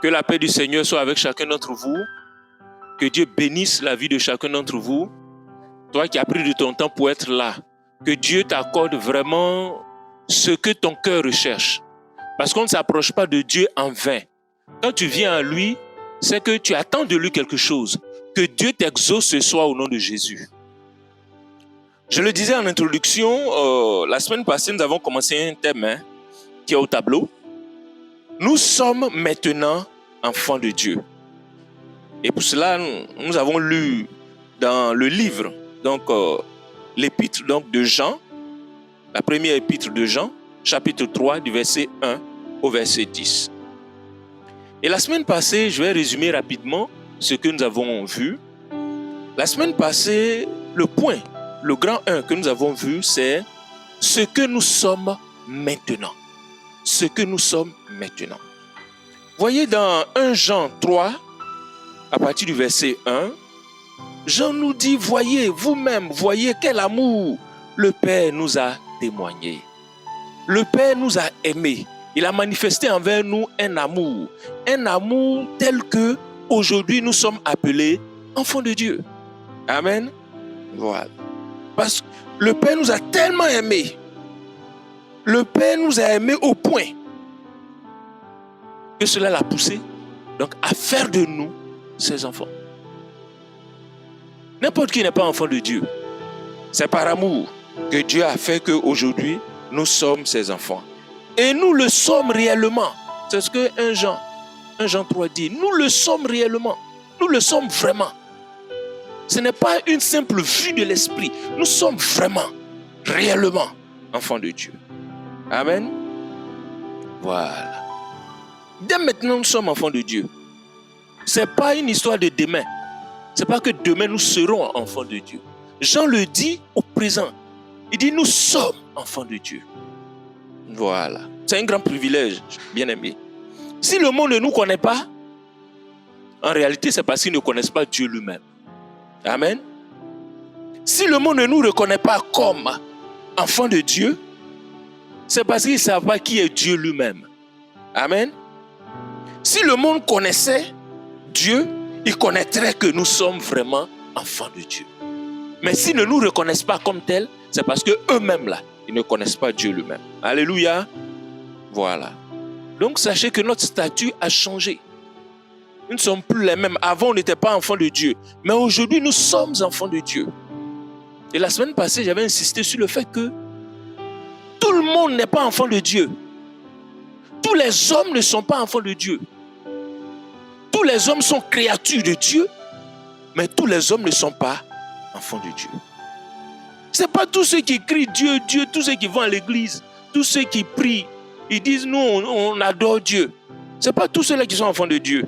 Que la paix du Seigneur soit avec chacun d'entre vous. Que Dieu bénisse la vie de chacun d'entre vous. Toi qui as pris de ton temps pour être là, que Dieu t'accorde vraiment ce que ton cœur recherche. Parce qu'on ne s'approche pas de Dieu en vain. Quand tu viens à lui, c'est que tu attends de lui quelque chose. Que Dieu t'exauce ce soir au nom de Jésus. Je le disais en introduction, la semaine passée, nous avons commencé un thème qui est au tableau. Nous sommes maintenant enfants de Dieu. Et pour cela, nous avons lu dans le livre, l'épître de Jean, la première épître de Jean, chapitre 3, du verset 1 au verset 10. Et la semaine passée, je vais résumer rapidement ce que nous avons vu. La semaine passée, le grand 1 que nous avons vu, c'est ce que nous sommes maintenant. Ce que nous sommes maintenant. Voyez dans 1 Jean 3, à partir du verset 1, Jean nous dit, voyez vous-même, voyez quel amour le Père nous a témoigné. Le Père nous a aimés. Il a manifesté envers nous un amour tel que aujourd'hui nous sommes appelés enfants de Dieu. Amen. Voilà. Parce que le Père nous a tellement aimés. Le Père nous a aimés au point que cela l'a poussé donc à faire de nous ses enfants. N'importe qui n'est pas enfant de Dieu. C'est par amour que Dieu a fait qu'aujourd'hui nous sommes ses enfants. Et nous le sommes réellement. C'est ce que 1 Jean 3 dit. Nous le sommes réellement. Nous le sommes vraiment. Ce n'est pas une simple vue de l'esprit. Nous sommes vraiment, réellement enfants de Dieu. Amen. Voilà. Dès maintenant, nous sommes enfants de Dieu. Ce n'est pas une histoire de demain. Ce n'est pas que demain nous serons enfants de Dieu. Jean le dit au présent. Il dit nous sommes enfants de Dieu. Voilà. C'est un grand privilège, bien aimé. Si le monde ne nous connaît pas, en réalité, c'est parce qu'ils ne connaissent pas Dieu lui-même. Amen. Si le monde ne nous reconnaît pas comme enfants de Dieu, c'est parce qu'ils ne savent pas qui est Dieu lui-même. Amen. Si le monde connaissait Dieu, il connaîtrait que nous sommes vraiment enfants de Dieu. Mais s'ils ne nous reconnaissent pas comme tels, c'est parce qu'eux-mêmes là, ils ne connaissent pas Dieu lui-même. Alléluia. Voilà. Donc sachez que notre statut a changé. Nous ne sommes plus les mêmes. Avant, on n'était pas enfants de Dieu. Mais aujourd'hui, nous sommes enfants de Dieu. Et la semaine passée, j'avais insisté sur le fait que tout le monde n'est pas enfant de Dieu. Tous les hommes ne sont pas enfants de Dieu. Tous les hommes sont créatures de Dieu, mais tous les hommes ne sont pas enfants de Dieu. Ce n'est pas tous ceux qui crient Dieu, Dieu, tous ceux qui vont à l'église, tous ceux qui prient, ils disent nous, on adore Dieu. Ce n'est pas tous ceux-là qui sont enfants de Dieu.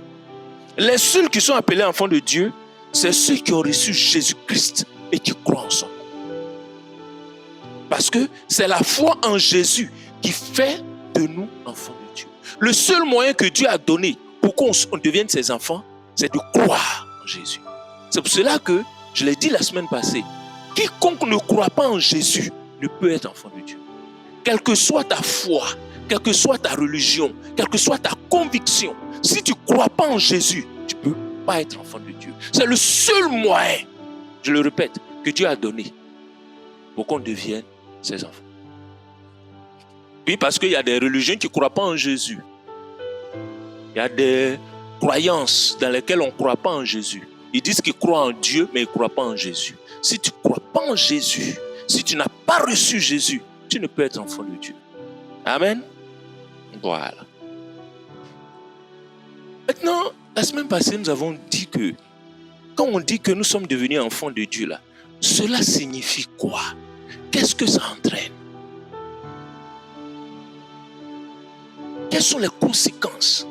Les seuls qui sont appelés enfants de Dieu, c'est ceux qui ont reçu Jésus-Christ et qui croient en son nom. Parce que c'est la foi en Jésus qui fait de nous enfants de Dieu. Le seul moyen que Dieu a donné pour qu'on devienne ses enfants, c'est de croire en Jésus. C'est pour cela que, je l'ai dit la semaine passée, quiconque ne croit pas en Jésus ne peut être enfant de Dieu. Quelle que soit ta foi, quelle que soit ta religion, quelle que soit ta conviction, si tu ne crois pas en Jésus, tu ne peux pas être enfant de Dieu. C'est le seul moyen, je le répète, que Dieu a donné pour qu'on devienne ses enfants. Puis parce qu'il y a des religions qui ne croient pas en Jésus. Il y a des croyances dans lesquelles on ne croit pas en Jésus. Ils disent qu'ils croient en Dieu, mais ils ne croient pas en Jésus. Si tu ne crois pas en Jésus, si tu n'as pas reçu Jésus, tu ne peux être enfant de Dieu. Amen. Voilà. Maintenant, la semaine passée, nous avons dit que quand on dit que nous sommes devenus enfants de Dieu, là, cela signifie quoi? Qu'est-ce que ça entraîne? Quelles sont les conséquences?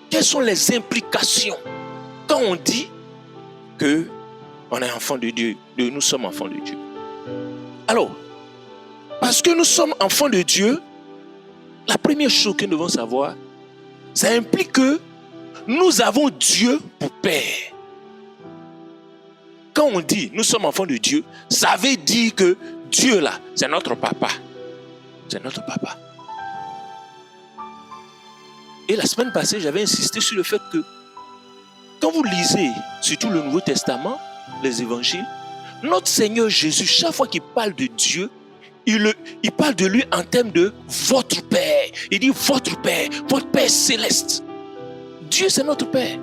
Quelles sont les implications quand on dit que on est enfant de Dieu, nous sommes enfants de Dieu? Alors, parce que nous sommes enfants de Dieu, la première chose que nous devons savoir, ça implique que nous avons Dieu pour Père. Quand on dit nous sommes enfants de Dieu, ça veut dire que Dieu là, c'est notre papa. C'est notre papa. Et la semaine passée, j'avais insisté sur le fait que quand vous lisez, surtout le Nouveau Testament, les évangiles, notre Seigneur Jésus, chaque fois qu'il parle de Dieu, il parle de lui en termes de votre Père. Il dit votre Père céleste. Dieu, c'est notre Père.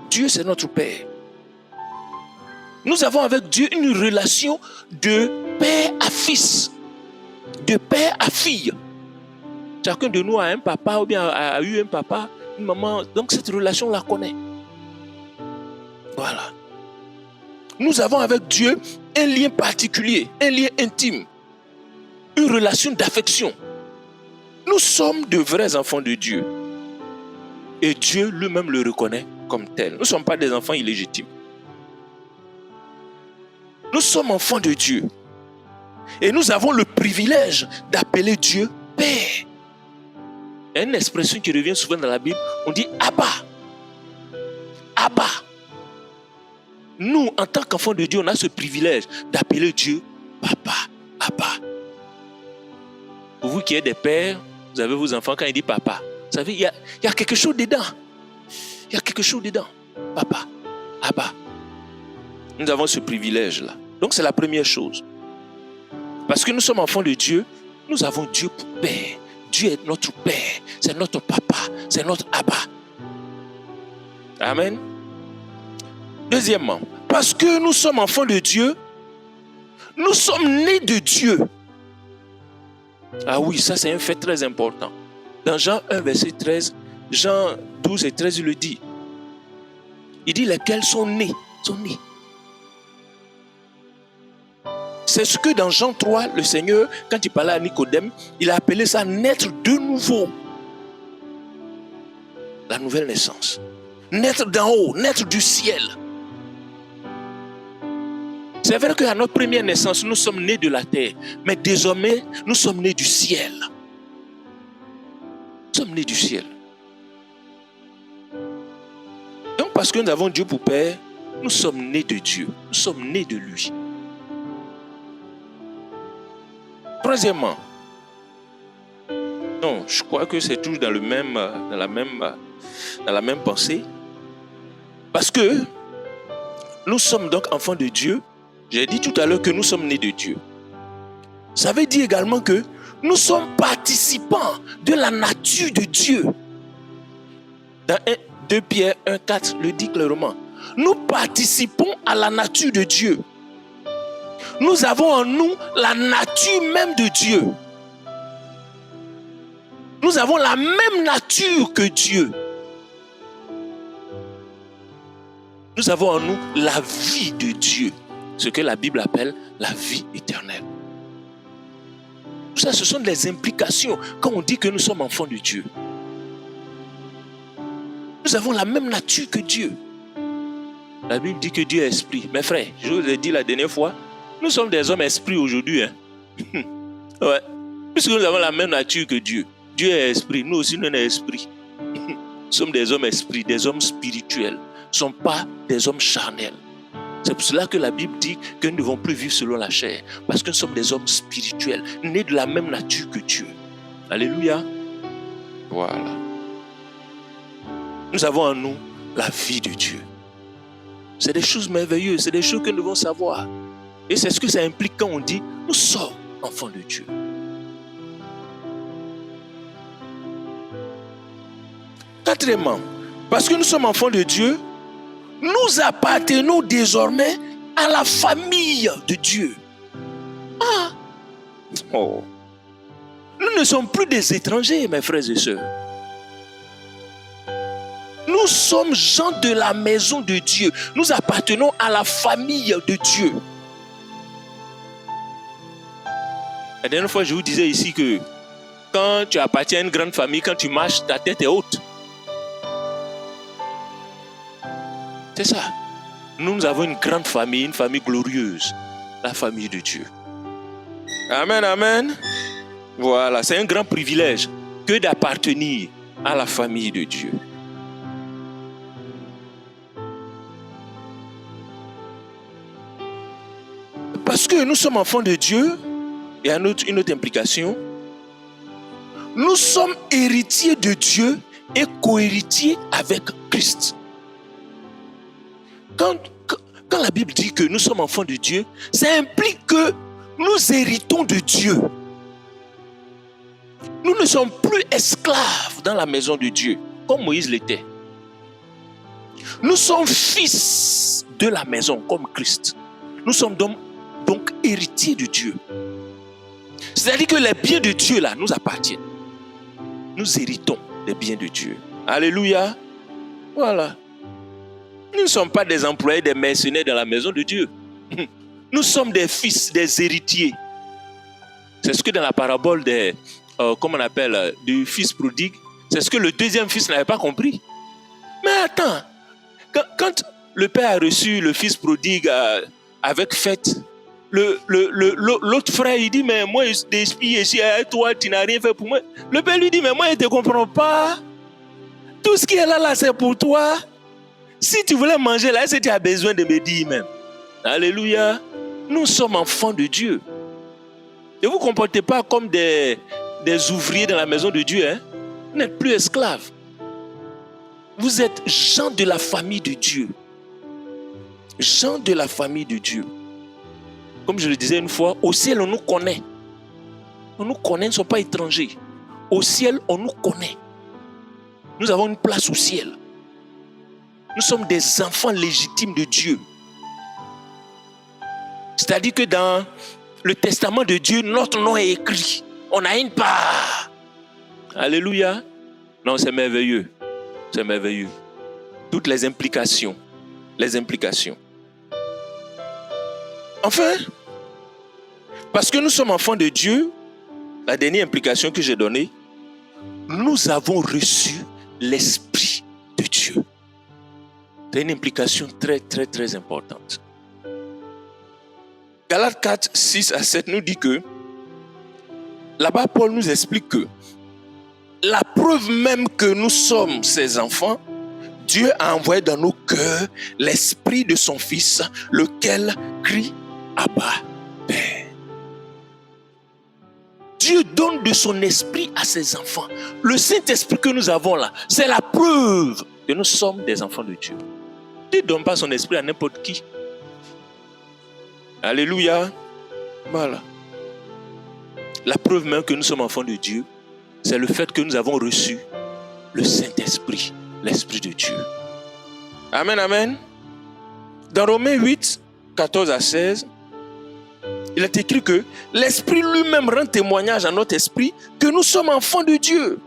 Dieu, c'est notre Père. Nous avons avec Dieu une relation de père à fils, de père à fille. Chacun de nous a un papa ou bien a eu un papa, une maman. Donc cette relation, on la connaît. Voilà. Nous avons avec Dieu un lien particulier, un lien intime, une relation d'affection. Nous sommes de vrais enfants de Dieu. Et Dieu lui-même le reconnaît comme tel. Nous ne sommes pas des enfants illégitimes. Nous sommes enfants de Dieu. Et nous avons le privilège d'appeler Dieu Père. Il y a une expression qui revient souvent dans la Bible. On dit Abba. Abba. Nous, en tant qu'enfants de Dieu, on a ce privilège d'appeler Dieu Papa. Abba. Pour vous qui êtes des pères, vous avez vos enfants, quand ils disent Papa, vous savez, il y a quelque chose dedans. Il y a quelque chose dedans. Papa. Abba. Nous avons ce privilège-là. Donc c'est la première chose. Parce que nous sommes enfants de Dieu, nous avons Dieu pour Père. Dieu est notre Père, c'est notre Papa, c'est notre Abba. Amen. Deuxièmement, parce que nous sommes enfants de Dieu, nous sommes nés de Dieu. Ah oui, ça c'est un fait très important. Dans Jean 1, verset 13, Jean 12 et 13, il le dit. Il dit lesquels sont nés. C'est ce que dans Jean 3, le Seigneur, quand il parlait à Nicodème, il a appelé ça naître de nouveau. La nouvelle naissance. Naître d'en haut, naître du ciel. C'est vrai qu'à notre première naissance, nous sommes nés de la terre. Mais désormais, nous sommes nés du ciel. Nous sommes nés du ciel. Donc parce que nous avons Dieu pour Père, nous sommes nés de Dieu. Nous sommes nés de lui. Troisièmement, non, je crois que c'est toujours dans la même pensée. Parce que nous sommes donc enfants de Dieu. J'ai dit tout à l'heure que nous sommes nés de Dieu. Ça veut dire également que nous sommes participants de la nature de Dieu. Dans 2 Pierre 1,4 le dit clairement. Nous participons à la nature de Dieu. Nous avons en nous la nature même de Dieu. Nous avons la même nature que Dieu. Nous avons en nous la vie de Dieu. Ce que la Bible appelle la vie éternelle. Tout ça, ce sont des implications quand on dit que nous sommes enfants de Dieu. Nous avons la même nature que Dieu. La Bible dit que Dieu est esprit. Mes frères, je vous ai dit la dernière fois, nous sommes des hommes esprits aujourd'hui. Ouais. Puisque nous avons la même nature que Dieu. Dieu est esprit. Nous aussi, nous sommes esprits. Nous sommes des hommes esprits, des hommes spirituels. Nous ne sommes pas des hommes charnels. C'est pour cela que la Bible dit que nous ne devons plus vivre selon la chair. Parce que nous sommes des hommes spirituels, nés de la même nature que Dieu. Alléluia. Voilà. Nous avons en nous la vie de Dieu. C'est des choses merveilleuses, c'est des choses que nous devons savoir. Et c'est ce que ça implique quand on dit nous sommes enfants de Dieu. Quatrièmement, parce que nous sommes enfants de Dieu, nous appartenons désormais à la famille de Dieu. Ah! Oh. Nous ne sommes plus des étrangers, mes frères et sœurs. Nous sommes gens de la maison de Dieu. Nous appartenons à la famille de Dieu. La dernière fois, je vous disais ici que quand tu appartiens à une grande famille, quand tu marches, ta tête est haute. C'est ça. Nous avons une grande famille, une famille glorieuse. La famille de Dieu. Amen, amen. Voilà, c'est un grand privilège que d'appartenir à la famille de Dieu. Parce que nous sommes enfants de Dieu, il y a une autre implication. nous sommes héritiers de Dieu et co-héritiers avec Christ. Quand la Bible dit que nous sommes enfants de Dieu, ça implique que nous héritons de Dieu. Nous ne sommes plus esclaves dans la maison de Dieu, comme Moïse l'était. Nous sommes fils de la maison, comme Christ. Nous sommes donc héritiers de Dieu. C'est-à-dire que les biens de Dieu, là, nous appartiennent. Nous héritons des biens de Dieu. Alléluia. Voilà. Nous ne sommes pas des employés, des mercenaires dans la maison de Dieu. Nous sommes des fils, des héritiers. C'est ce que dans la parabole du fils prodigue, c'est ce que le deuxième fils n'avait pas compris. Mais attends, quand le père a reçu le fils prodigue avec fête, l'autre frère, il dit, mais moi, je t'explique ici, toi, tu n'as rien fait pour moi. Le père lui dit, mais moi, je ne te comprends pas. Tout ce qui est là, c'est pour toi. Si tu voulais manger là, est-ce que tu as besoin de me dire même? Alléluia. Nous sommes enfants de Dieu. Ne vous comportez pas comme des ouvriers dans la maison de Dieu. Hein? Vous n'êtes plus esclaves. Vous êtes gens de la famille de Dieu. Gens de la famille de Dieu. Comme je le disais une fois, au ciel, on nous connaît. On nous connaît, nous ne sommes pas étrangers. Au ciel, on nous connaît. Nous avons une place au ciel. Nous sommes des enfants légitimes de Dieu. C'est-à-dire que dans le testament de Dieu, notre nom est écrit. On a une part. Alléluia. Non, c'est merveilleux. C'est merveilleux. Toutes les implications. Les implications. Enfin, parce que nous sommes enfants de Dieu, la dernière implication que j'ai donnée, nous avons reçu l'Esprit de Dieu. C'est une implication très, très, très importante. Galates 4, 6 à 7 nous dit que, là-bas, Paul nous explique que la preuve même que nous sommes ses enfants, Dieu a envoyé dans nos cœurs l'Esprit de son Fils, lequel crie Abba, Père. Dieu donne de son esprit à ses enfants. Le Saint-Esprit que nous avons là, c'est la preuve que nous sommes des enfants de Dieu. Dieu ne donne pas son esprit à n'importe qui. Alléluia. Voilà. La preuve même que nous sommes enfants de Dieu, c'est le fait que nous avons reçu le Saint-Esprit, l'Esprit de Dieu. Amen, amen. Dans Romains 8, 14 à 16, il est écrit que l'Esprit lui-même rend témoignage à notre esprit que nous sommes enfants de Dieu.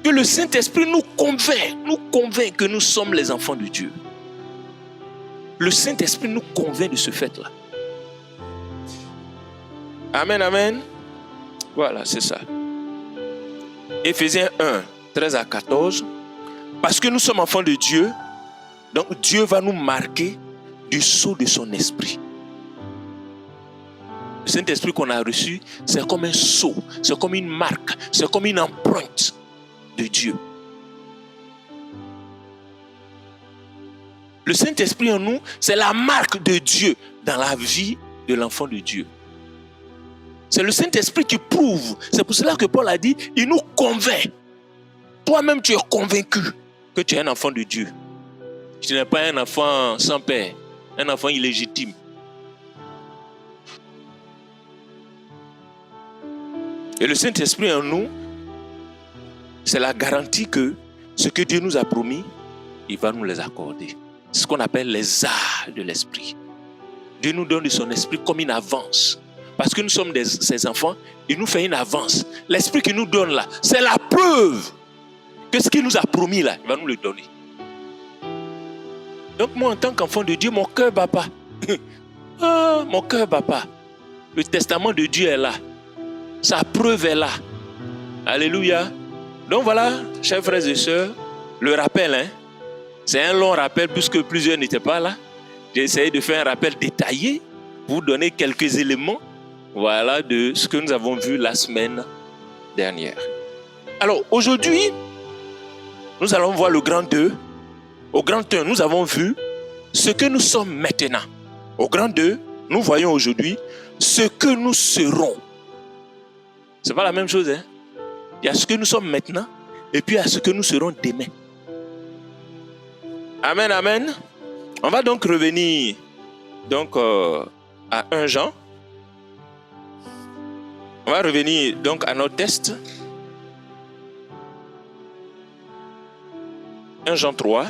Que le Saint-Esprit nous convainc que nous sommes les enfants de Dieu. Le Saint-Esprit nous convainc de ce fait-là. Amen, amen. Voilà, c'est ça. Éphésiens 1, 13 à 14. Parce que nous sommes enfants de Dieu, donc Dieu va nous marquer du sceau de son esprit. Le Saint-Esprit qu'on a reçu, c'est comme un sceau, c'est comme une marque, c'est comme une empreinte de Dieu. Le Saint-Esprit en nous, c'est la marque de Dieu dans la vie de l'enfant de Dieu. C'est le Saint-Esprit qui prouve. C'est pour cela que Paul a dit, il nous convainc. Toi-même, tu es convaincu que tu es un enfant de Dieu. Tu n'es pas un enfant sans père, un enfant illégitime. Et le Saint-Esprit en nous, c'est la garantie que ce que Dieu nous a promis, il va nous les accorder. C'est ce qu'on appelle les arts de l'esprit. Dieu nous donne de son esprit comme une avance. Parce que nous sommes ses enfants, il nous fait une avance. L'esprit qu'il nous donne là, c'est la preuve que ce qu'il nous a promis là, il va nous le donner. Donc moi, en tant qu'enfant de Dieu, mon cœur bat pas. Mon cœur bat pas. Le testament de Dieu est là. Sa preuve est là. Alléluia. Donc voilà, chers frères et sœurs, le rappel, hein, c'est un long rappel puisque plusieurs n'étaient pas là. J'ai essayé de faire un rappel détaillé pour vous donner quelques éléments, voilà, de ce que nous avons vu la semaine dernière. Alors aujourd'hui, nous allons voir le grand 2. Au grand 1, nous avons vu ce que nous sommes maintenant. Au grand 2, nous voyons aujourd'hui ce que nous serons. C'est pas la même chose, hein? Il y a ce que nous sommes maintenant et puis il y a ce que nous serons demain. Amen, amen. On va donc revenir à 1 Jean. On va revenir donc à notre test. 1 Jean 3.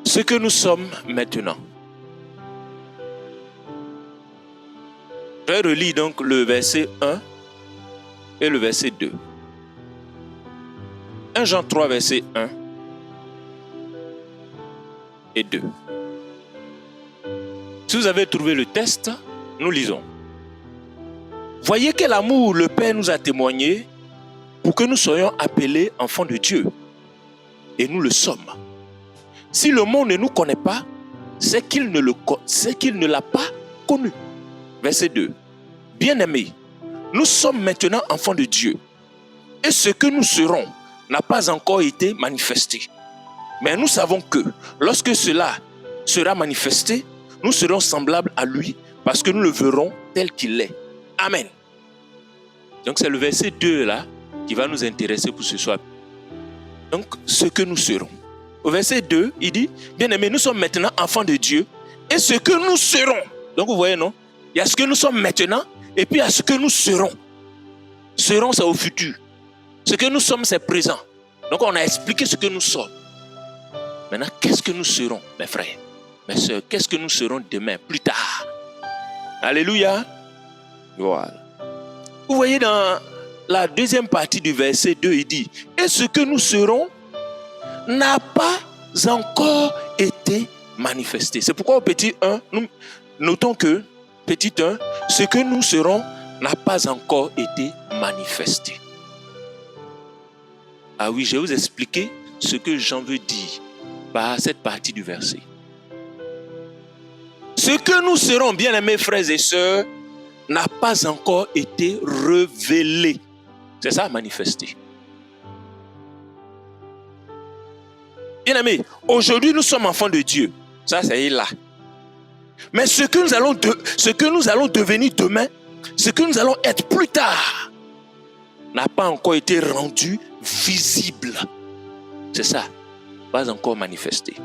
Ce que nous sommes maintenant. Je vais relire donc le verset 1 et le verset 2. 1 Jean 3, verset 1 et 2. Si vous avez trouvé le test, nous lisons. Voyez quel amour le Père nous a témoigné pour que nous soyons appelés enfants de Dieu. Et nous le sommes. Si le monde ne nous connaît pas, c'est qu'il ne l'a pas connu. Verset 2. Bien-aimés, nous sommes maintenant enfants de Dieu. Et ce que nous serons n'a pas encore été manifesté. Mais nous savons que lorsque cela sera manifesté, nous serons semblables à lui parce que nous le verrons tel qu'il est. Amen. Donc c'est le verset 2 là qui va nous intéresser pour ce soir. Donc ce que nous serons. Au verset 2, il dit, bien-aimés, nous sommes maintenant enfants de Dieu et ce que nous serons. Donc vous voyez, non? Il y a ce que nous sommes maintenant et puis il y a ce que nous serons. Serons, c'est au futur. Ce que nous sommes, c'est présent. Donc on a expliqué ce que nous sommes. Maintenant, qu'est-ce que nous serons, mes frères, mes soeurs? Qu'est-ce que nous serons demain, plus tard? Alléluia. Voilà. Vous voyez dans la deuxième partie du verset 2, il dit, et ce que nous serons n'a pas encore été manifesté. C'est pourquoi au petit 1, nous notons que, petit 1, ce que nous serons n'a pas encore été manifesté. Ah oui, je vais vous expliquer ce que Jean veut dire par cette partie du verset. Ce que nous serons, bien-aimés frères et sœurs, n'a pas encore été révélé. C'est ça, manifesté. Bien-aimés, aujourd'hui nous sommes enfants de Dieu. Ça, c'est là. Mais ce que nous allons devenir demain, ce que nous allons être plus tard, n'a pas encore été rendu visible. C'est ça, pas encore manifesté.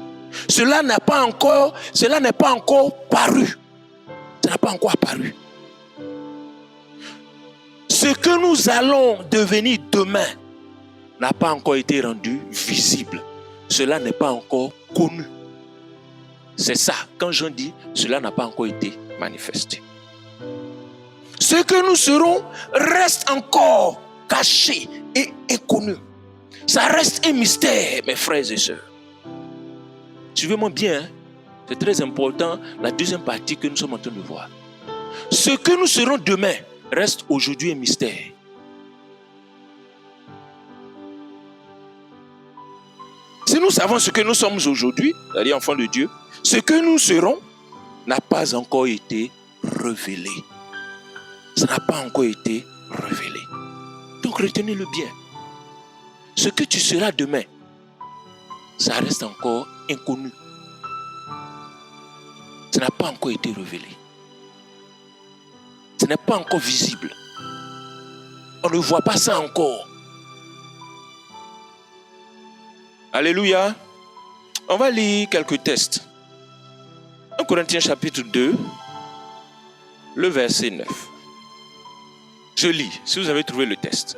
Cela n'est pas encore paru. Ça n'a pas encore apparu. Ce que nous allons devenir demain n'a pas encore été rendu visible. Cela n'est pas encore connu. C'est ça, quand Jean dit, cela n'a pas encore été manifesté. Ce que nous serons reste encore caché et inconnu. Ça reste un mystère, mes frères et sœurs. Suivez-moi bien, hein? C'est très important, la deuxième partie que nous sommes en train de voir. Ce que nous serons demain reste aujourd'hui un mystère. Si nous savons ce que nous sommes aujourd'hui, c'est-à-dire enfants de Dieu, ce que nous serons n'a pas encore été révélé. Ça n'a pas encore été révélé. Donc retenez-le bien. Ce que tu seras demain, ça reste encore inconnu. Ça n'a pas encore été révélé. Ce n'est pas encore visible. On ne voit pas ça encore. Alléluia. On va lire quelques textes. 1 Corinthiens chapitre 2, le verset 9. Je lis, si vous avez trouvé le texte.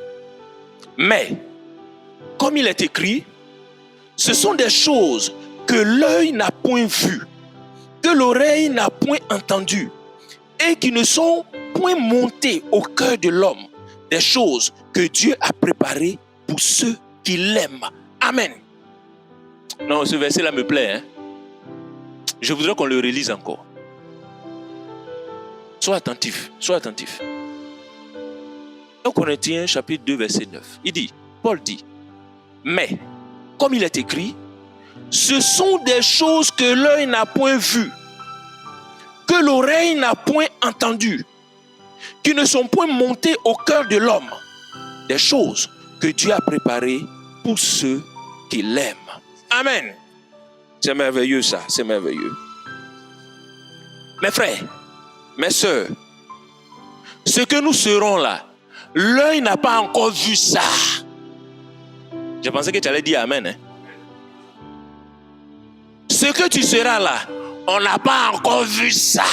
Mais, comme il est écrit, ce sont des choses que l'œil n'a point vues, que l'oreille n'a point entendues, et qui ne sont point montées au cœur de l'homme, des choses que Dieu a préparées pour ceux qui l'aiment. Amen. Non, ce verset-là me plaît. Hein? Je voudrais qu'on le relise encore. Sois attentif, sois attentif. 1 Corinthiens chapitre 2, verset 9. Il dit, Paul dit, mais, comme il est écrit, ce sont des choses que l'œil n'a point vues, que l'oreille n'a point entendues, qui ne sont point montées au cœur de l'homme, des choses que Dieu a préparées pour ceux qui l'aiment. Amen. C'est merveilleux ça, c'est merveilleux. Mes frères, mes sœurs, Ce que nous serons là, l'œil n'a pas encore vu ça. Je pensais que tu allais dire Amen. Hein? Ce que tu seras là, on n'a pas encore vu ça.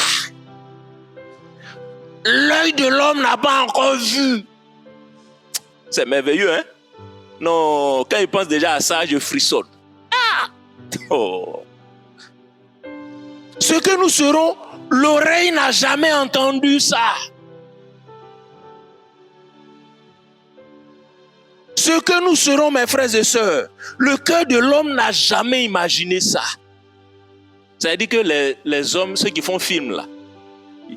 L'œil de l'homme n'a pas encore vu. C'est merveilleux, hein? Non, quand il pense déjà à ça, je frissonne. Ah! Oh. Ce que nous serons, l'oreille n'a jamais entendu ça. Ce que nous serons, mes frères et sœurs, le cœur de l'homme n'a jamais imaginé ça. Ça veut dire que les hommes, ceux qui font film là,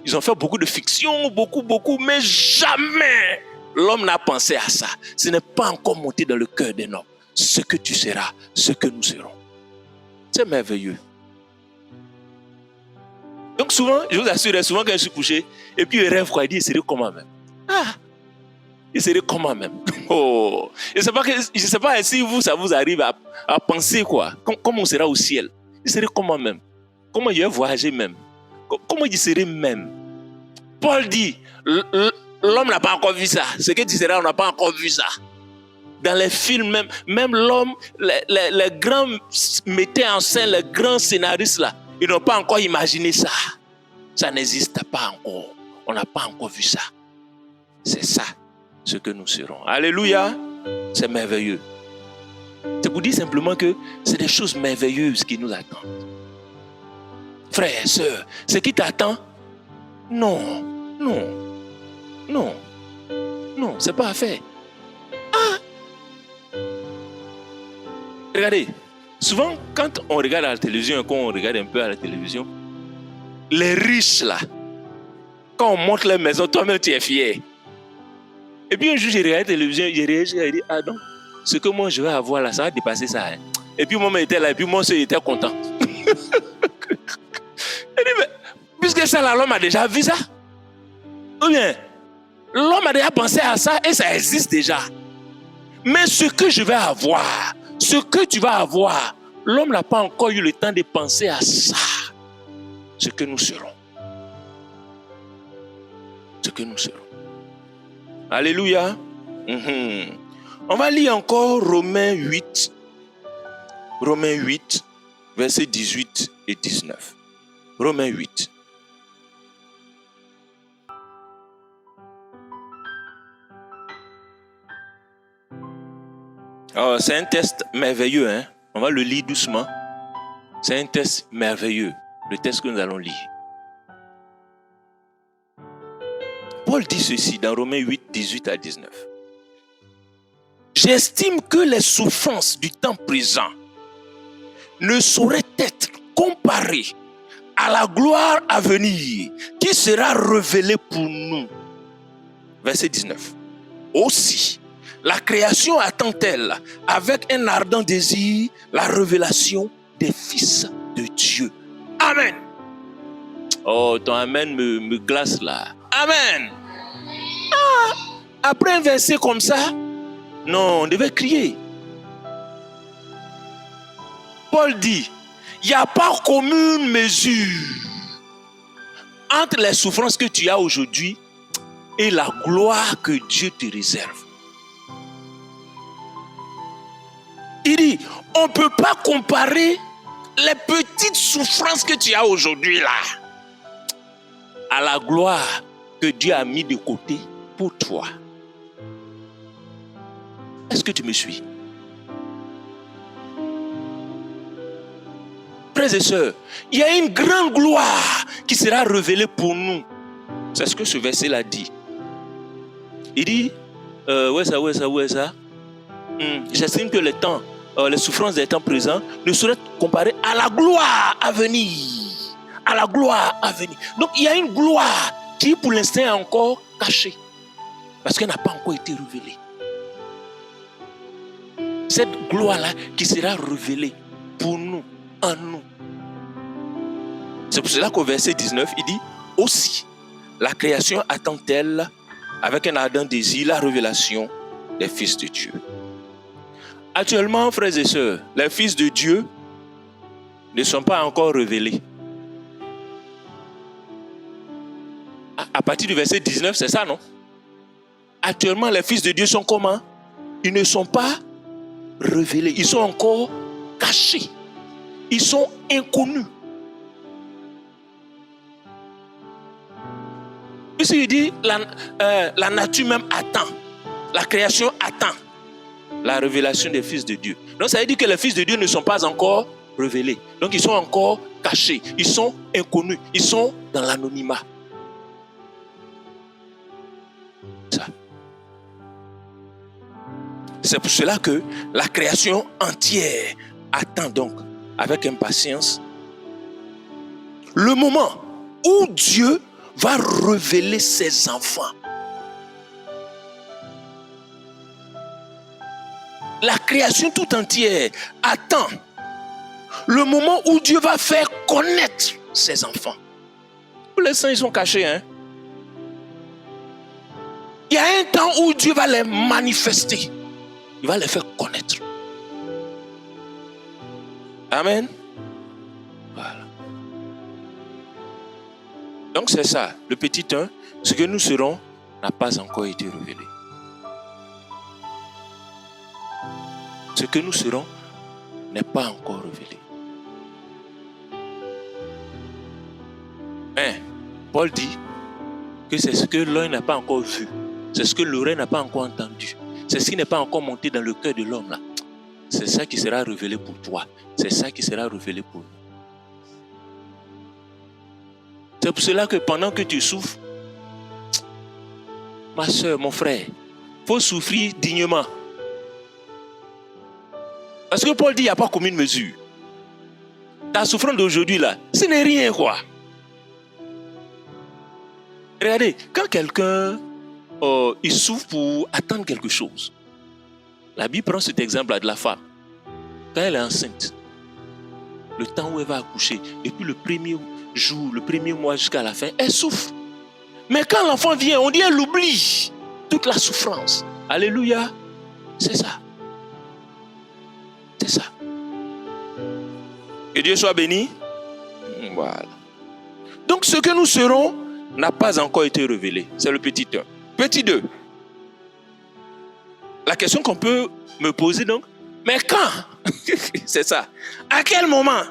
ils ont fait beaucoup de fiction, beaucoup, mais jamais l'homme n'a pensé à ça. Ce n'est pas encore monté dans le cœur d'un homme. Ce que tu seras, ce que nous serons. C'est merveilleux. Donc souvent, je vous assure, souvent quand je suis couché, et puis je rêve quoi, il dit, il serait comment même. Ah, il serait comment même. Oh, je ne sais pas si ça vous arrive à penser quoi, comment on sera au ciel. Il serait comment même. Comment il va voyager même. Comment il serait même. Paul dit, l'homme n'a pas encore vu ça. Ce que tu seras, on n'a pas encore vu ça. Dans les films, même l'homme, les grands metteurs en scène, les grands scénaristes là, ils n'ont pas encore imaginé ça. Ça n'existe pas encore. On n'a pas encore vu ça. C'est ça, ce que nous serons. Alléluia. C'est merveilleux. C'est pour dire simplement que c'est des choses merveilleuses qui nous attendent. Frères et sœurs, ce qui t'attend, non, c'est pas à faire. Ah! Regardez, souvent quand on regarde à la télévision, quand on regarde un peu à la télévision, les riches là, quand on montre leur maison, toi-même tu es fier. Et puis un jour j'ai regardé la télévision, j'ai réagi, j'ai dit, ah non, ce que moi je vais avoir là, ça va dépasser ça. Hein. Et puis moi j'étais là, et puis moi j'étais content. Mais, puisque ça là, l'homme a déjà vu ça. Ou bien, l'homme a déjà pensé à ça et ça existe déjà. Mais ce que je vais avoir, ce que tu vas avoir, l'homme n'a pas encore eu le temps de penser à ça. Ce que nous serons. Ce que nous serons. Alléluia. On va lire encore Romains 8. Romains 8, versets 18 et 19. Romains 8. Alors, c'est un test merveilleux, hein? On va le lire doucement. C'est un test merveilleux, le test que nous allons lire. Paul dit ceci dans Romains 8, 18 à 19. J'estime que les souffrances du temps présent ne sauraient être comparées à la gloire à venir qui sera révélée pour nous. Verset 19. Aussi, la création attend-elle avec un ardent désir la révélation des fils de Dieu. Amen. Oh, ton Amen me glace là. Amen. Ah, après un verset comme ça, non, on devait crier. Paul dit, il n'y a pas commune mesure entre les souffrances que tu as aujourd'hui et la gloire que Dieu te réserve. Il dit, on ne peut pas comparer les petites souffrances que tu as aujourd'hui là à la gloire que Dieu a mis de côté pour toi. Est-ce que tu me suis? Frères et sœurs, il y a une grande gloire qui sera révélée pour nous. C'est ce que ce verset-là dit. Il dit, où est ça? J'estime que les souffrances des temps présents ne sauraient comparer à la gloire à venir. À la gloire à venir. Donc il y a une gloire qui pour l'instant est encore cachée. Parce qu'elle n'a pas encore été révélée. Cette gloire-là qui sera révélée pour nous, en nous. C'est pour cela qu'au verset 19, il dit aussi, la création attend-elle avec un ardent désir la révélation des fils de Dieu. Actuellement, frères et sœurs, les fils de Dieu ne sont pas encore révélés. à partir du verset 19, c'est ça, non? Actuellement, les fils de Dieu sont comment? Ils ne sont pas révélés. Ils sont encore cachés. Ils sont inconnus. Ici, il dit, la nature même attend. La création attend la révélation des fils de Dieu. Donc, ça veut dire que les fils de Dieu ne sont pas encore révélés. Donc, ils sont encore cachés. Ils sont inconnus. Ils sont dans l'anonymat. Ça. C'est pour cela que la création entière attend donc avec impatience le moment où Dieu va révéler ses enfants. La création tout entière attend le moment où Dieu va faire connaître ses enfants. Pour l'instant, ils sont cachés. Il y a un temps où Dieu va les manifester. Il va les faire connaître. Amen. Voilà. Donc c'est ça, le petit 1, ce que nous serons n'a pas encore été révélé. Ce que nous serons n'est pas encore révélé. Mais Paul dit que c'est ce que l'œil n'a pas encore vu. C'est ce que l'oreille n'a pas encore entendu. C'est ce qui n'est pas encore monté dans le cœur de l'homme là. C'est ça qui sera révélé pour toi. C'est ça qui sera révélé pour nous. C'est pour cela que pendant que tu souffres, ma soeur, mon frère, il faut souffrir dignement. Parce que Paul dit, il n'y a pas commune mesure. Ta souffrance d'aujourd'hui là, ce n'est rien quoi. Regardez, quand quelqu'un il souffre pour attendre quelque chose, la Bible prend cet exemple-là de la femme. Quand elle est enceinte, le temps où elle va accoucher, et puis le premier jour, le premier mois jusqu'à la fin, elle souffre. Mais quand l'enfant vient, on dit elle oublie toute la souffrance. Alléluia. C'est ça. C'est ça. Que Dieu soit béni. Voilà. Donc ce que nous serons n'a pas encore été révélé. C'est le petit 1. Petit 2. La question qu'on peut me poser donc, mais quand? C'est ça. À quel moment?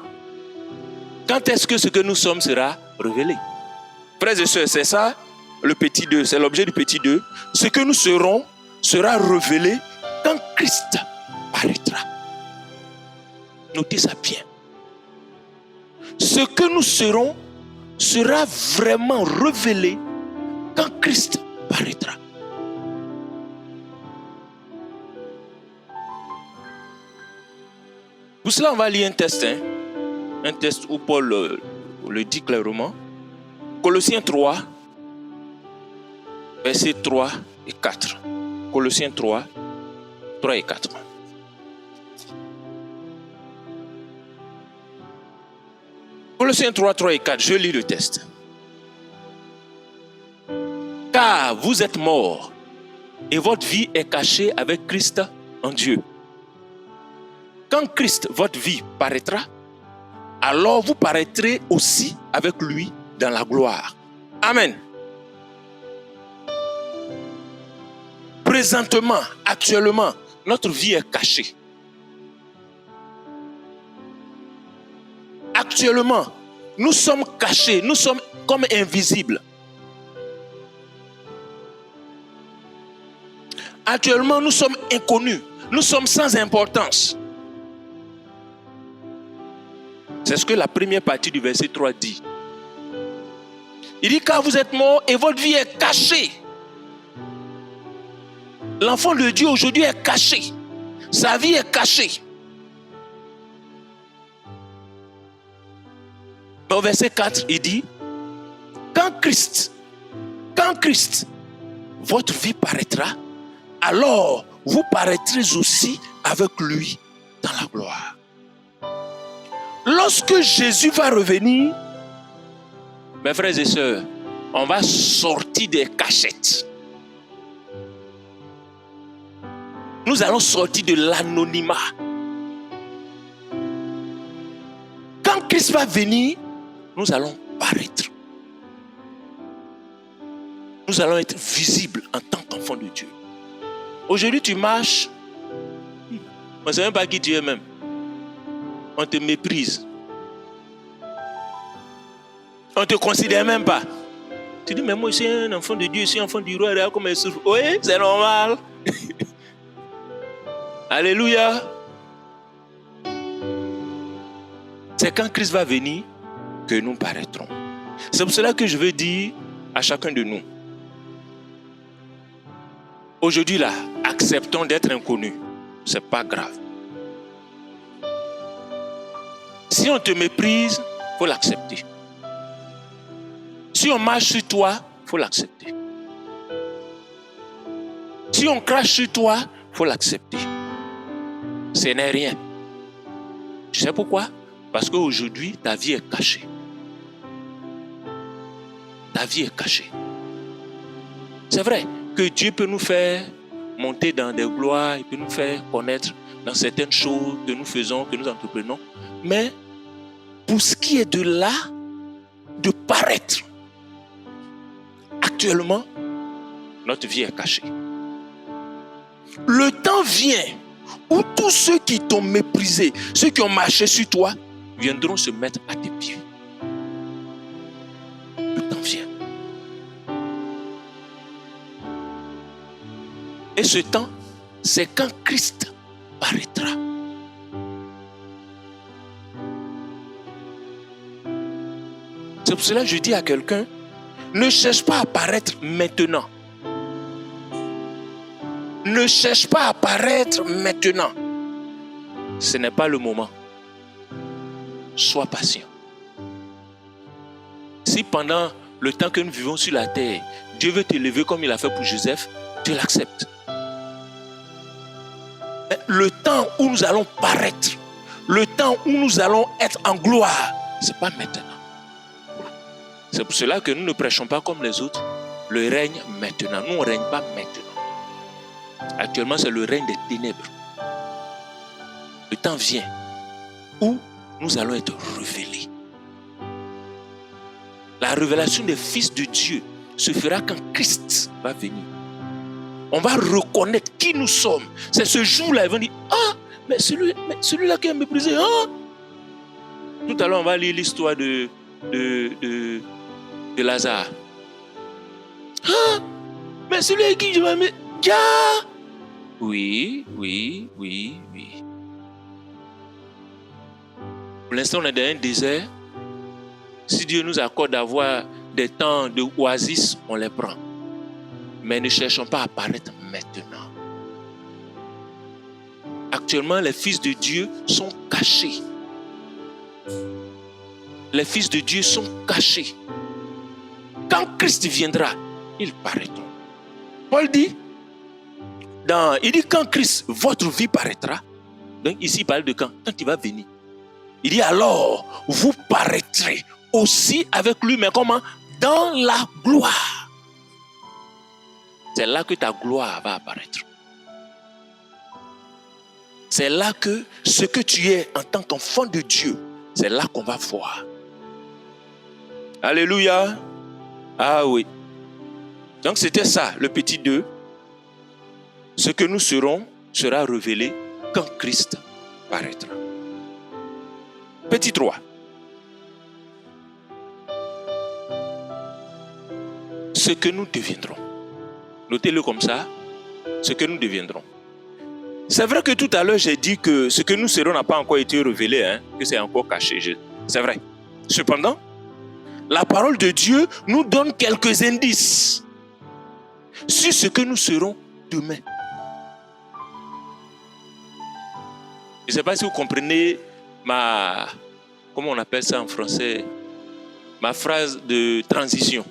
Quand est-ce que ce que nous sommes sera révélé? Frères et sœurs, c'est ça le petit 2. C'est l'objet du petit 2. Ce que nous serons sera révélé quand Christ paraîtra. Notez ça bien. Ce que nous serons sera vraiment révélé quand Christ paraîtra. Pour cela, on va lire un texte. Un texte où Paul le dit clairement. Colossiens 3, versets 3 et 4. Colossiens 3, 3 et 4. Colossiens 3, 3 et 4, je lis le texte. Car vous êtes morts et votre vie est cachée avec Christ en Dieu. Quand Christ, votre vie, paraîtra, alors vous paraîtrez aussi avec lui dans la gloire. Amen. Présentement, actuellement, notre vie est cachée. Actuellement, nous sommes cachés, nous sommes comme invisibles. Actuellement, nous sommes inconnus, nous sommes sans importance. C'est ce que la première partie du verset 3 dit. Il dit, car vous êtes morts et votre vie est cachée. L'enfant de Dieu aujourd'hui est caché. Sa vie est cachée. Au verset 4, il dit, quand Christ, votre vie paraîtra, alors vous paraîtrez aussi avec lui dans la gloire. Lorsque Jésus va revenir, mes frères et sœurs, on va sortir des cachettes. Nous allons sortir de l'anonymat. Quand Christ va venir, nous allons paraître. nous allons être visibles en tant qu'enfants de Dieu. Aujourd'hui, tu marches, on ne sait même pas qui tu es même. On te méprise. On ne te considère même pas. Tu dis, mais moi, je suis un enfant de Dieu, je suis un enfant du roi, regarde comment il souffre. Oui, c'est normal. Alléluia. C'est quand Christ va venir que nous paraîtrons. C'est pour cela que je veux dire à chacun de nous, aujourd'hui là, acceptons d'être inconnus. C'est pas grave. Si on te méprise, il faut l'accepter. Si on marche sur toi, il faut l'accepter. Si on crache sur toi, il faut l'accepter. Ce n'est rien. Tu sais pourquoi? Parce qu'aujourd'hui, ta vie est cachée. Ta vie est cachée. C'est vrai que Dieu peut nous faire monter dans des gloires, il peut nous faire connaître dans certaines choses que nous faisons, que nous entreprenons. Mais pour ce qui est de là, de paraître, actuellement, notre vie est cachée. Le temps vient où tous ceux qui t'ont méprisé, ceux qui ont marché sur toi, viendront se mettre à tes pieds. Le temps vient. Et ce temps, c'est quand Christ paraîtra. C'est pour cela que je dis à quelqu'un, ne cherche pas à paraître maintenant. Ne cherche pas à paraître maintenant. Ce n'est pas le moment. Sois patient. Si pendant le temps que nous vivons sur la terre, Dieu veut t'élever comme il a fait pour Joseph, tu l'acceptes. Le temps où nous allons paraître, le temps où nous allons être en gloire, ce n'est pas maintenant. C'est pour cela que nous ne prêchons pas comme les autres le règne maintenant. Nous, on ne règne pas maintenant. Actuellement, c'est le règne des ténèbres. Le temps vient où nous allons être révélés. La révélation des fils de Dieu se fera quand Christ va venir. On va reconnaître qui nous sommes. C'est ce jour-là, ils vont dire, ah, mais celui-là qui a méprisé, ah. Tout à l'heure, on va lire l'histoire de Lazare. Ah, mais celui-là qui je vais mettre, oui. Pour l'instant, on est dans un désert. Si Dieu nous accorde d'avoir des temps de oasis, on les prend. Mais ne cherchons pas à apparaître maintenant. Actuellement, les fils de Dieu sont cachés. Les fils de Dieu sont cachés. Quand Christ viendra, ils paraîtront. Paul dit, il dit quand Christ, votre vie paraîtra. Donc ici, il parle de quand il va venir. Il dit alors, vous paraîtrez aussi avec lui, mais comment? Dans la gloire. C'est là que ta gloire va apparaître. C'est là que ce que tu es en tant qu'enfant de Dieu, c'est là qu'on va voir. Alléluia. Ah oui. Donc c'était ça, le petit 2. Ce que nous serons sera révélé quand Christ paraîtra. Petit 3. Ce que nous deviendrons. Notez-le comme ça. Ce que nous deviendrons. C'est vrai que tout à l'heure, j'ai dit que ce que nous serons n'a pas encore été révélé, que c'est encore caché. C'est vrai. Cependant, la parole de Dieu nous donne quelques indices sur ce que nous serons demain. Je ne sais pas si vous comprenez comment on appelle ça en français, ma phrase de transition.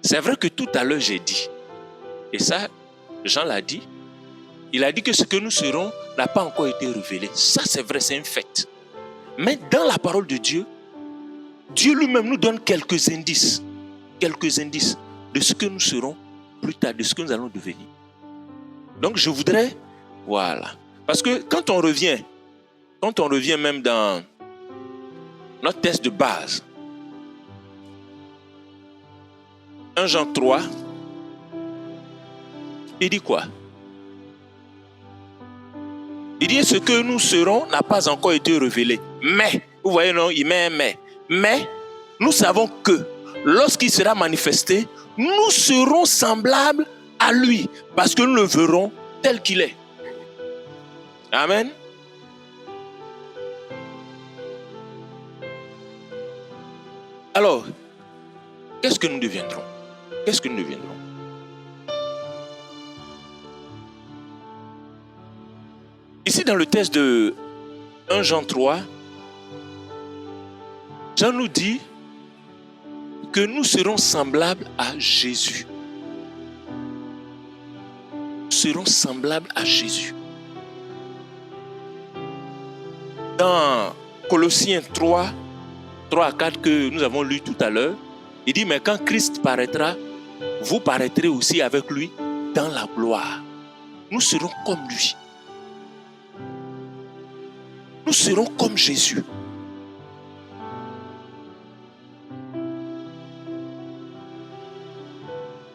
C'est vrai que tout à l'heure j'ai dit, et ça, Jean l'a dit, il a dit que ce que nous serons n'a pas encore été révélé. Ça c'est vrai, c'est un fait. Mais dans la parole de Dieu, Dieu lui-même nous donne quelques indices de ce que nous serons plus tard, de ce que nous allons devenir. Donc je voudrais, voilà. Parce que quand on revient même dans notre test de base, 1 Jean 3, il dit quoi? Il dit ce que nous serons n'a pas encore été révélé. Mais, vous voyez non, il met un mais. Mais, nous savons que lorsqu'il sera manifesté, nous serons semblables à lui. Parce que nous le verrons tel qu'il est. Amen. Alors, qu'est-ce que nous deviendrons? Qu'est-ce que nous deviendrons? Ici, dans le texte de 1 Jean 3, Jean nous dit que nous serons semblables à Jésus. Nous serons semblables à Jésus. Dans Colossiens 3, 3 à 4 que nous avons lu tout à l'heure, il dit, mais quand Christ paraîtra, vous paraîtrez aussi avec lui dans la gloire. Nous serons comme lui. Nous serons comme Jésus.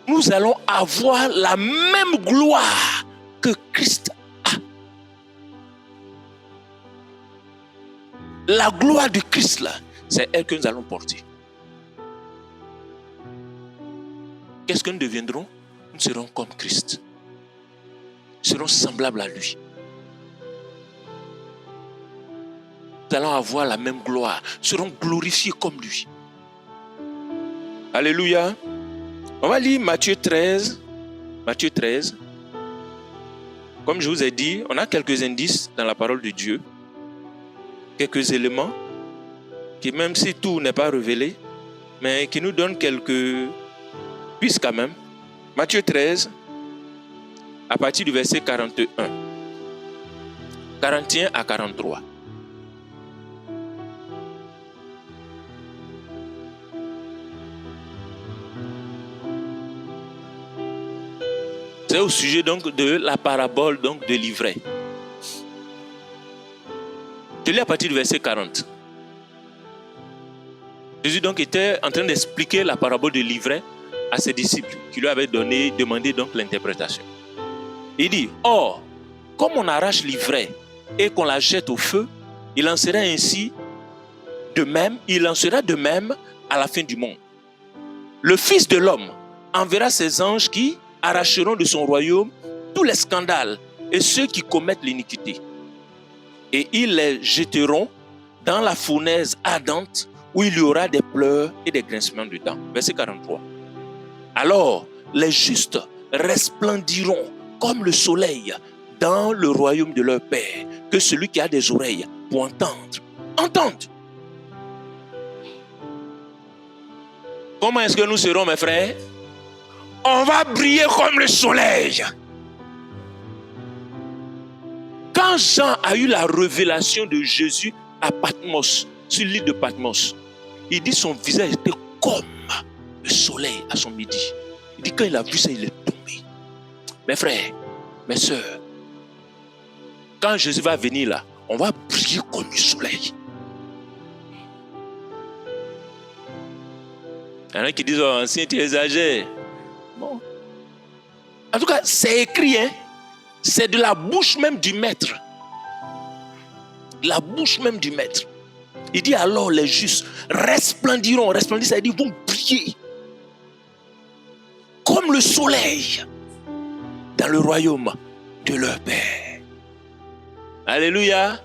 Nous allons avoir la même gloire que Christ a. La gloire de Christ là, c'est elle que nous allons porter. Qu'est-ce que nous deviendrons? Nous serons comme Christ. Nous serons semblables à lui. Nous allons avoir la même gloire. Nous serons glorifiés comme lui. Alléluia. On va lire Matthieu 13. Matthieu 13. Comme je vous ai dit, on a quelques indices dans la parole de Dieu. Quelques éléments qui, même si tout n'est pas révélé, mais qui nous donnent quelques pistes quand même. Matthieu 13, à partir du verset 41. 41 à 43. C'est au sujet donc de la parabole donc de l'ivraie. Je lis à partir du verset 40. Jésus donc était en train d'expliquer la parabole de l'ivraie à ses disciples qui lui avaient demandé donc l'interprétation. Il dit, or, comme on arrache l'ivraie et qu'on la jette au feu, il en sera de même à la fin du monde. Le Fils de l'homme enverra ses anges qui arracheront de son royaume tous les scandales et ceux qui commettent l'iniquité. Et ils les jetteront dans la fournaise ardente où il y aura des pleurs et des grincements de dents. Verset 43. Alors les justes resplendiront comme le soleil dans le royaume de leur Père. Que celui qui a des oreilles pour entendre, entende. Comment est-ce que nous serons, mes frères? On va briller comme le soleil. Quand Jean a eu la révélation de Jésus à Patmos, sur l'île de Patmos, il dit son visage était comme le soleil à son midi. Il dit quand il a vu ça, il est tombé. Mes frères, mes soeurs, quand Jésus va venir là, on va briller comme le soleil. Il y en a qui disent, oh, ancien, tu exagères. Bon. En tout cas, c'est écrit, hein? C'est de la bouche même du maître. De la bouche même du maître. Il dit alors les justes resplendiront. Resplendir, ça veut dire vont briller. Comme le soleil dans le royaume de leur Père. Alléluia.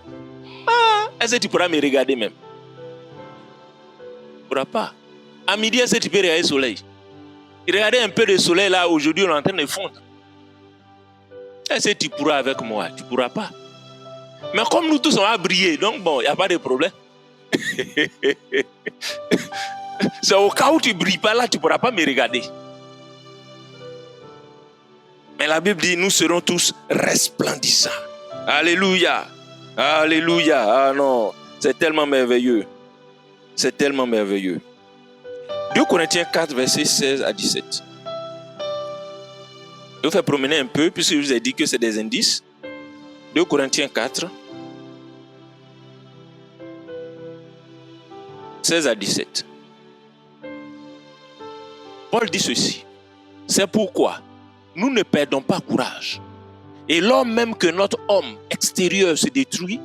Ah, est-ce que tu pourras me regarder même? Tu ne pourras pas. À midi, est-ce que tu peux regarder le soleil? Regardez un peu de soleil là, aujourd'hui on est en train de fondre. Est-ce que tu pourras avec moi? Tu ne pourras pas. Mais comme nous tous on va briller, donc bon, il n'y a pas de problème. C'est au cas où tu ne brilles pas là, tu ne pourras pas me regarder. Mais la Bible dit, nous serons tous resplendissants. Alléluia. Alléluia. Ah non, c'est tellement merveilleux. C'est tellement merveilleux. 2 Corinthiens 4, versets 16 à 17. Je vais vous faire promener un peu, puisque je vous ai dit que c'est des indices. 2 Corinthiens 4, 16 à 17. Paul dit ceci. C'est pourquoi nous ne perdons pas courage. Et lors même que notre homme extérieur se détruit,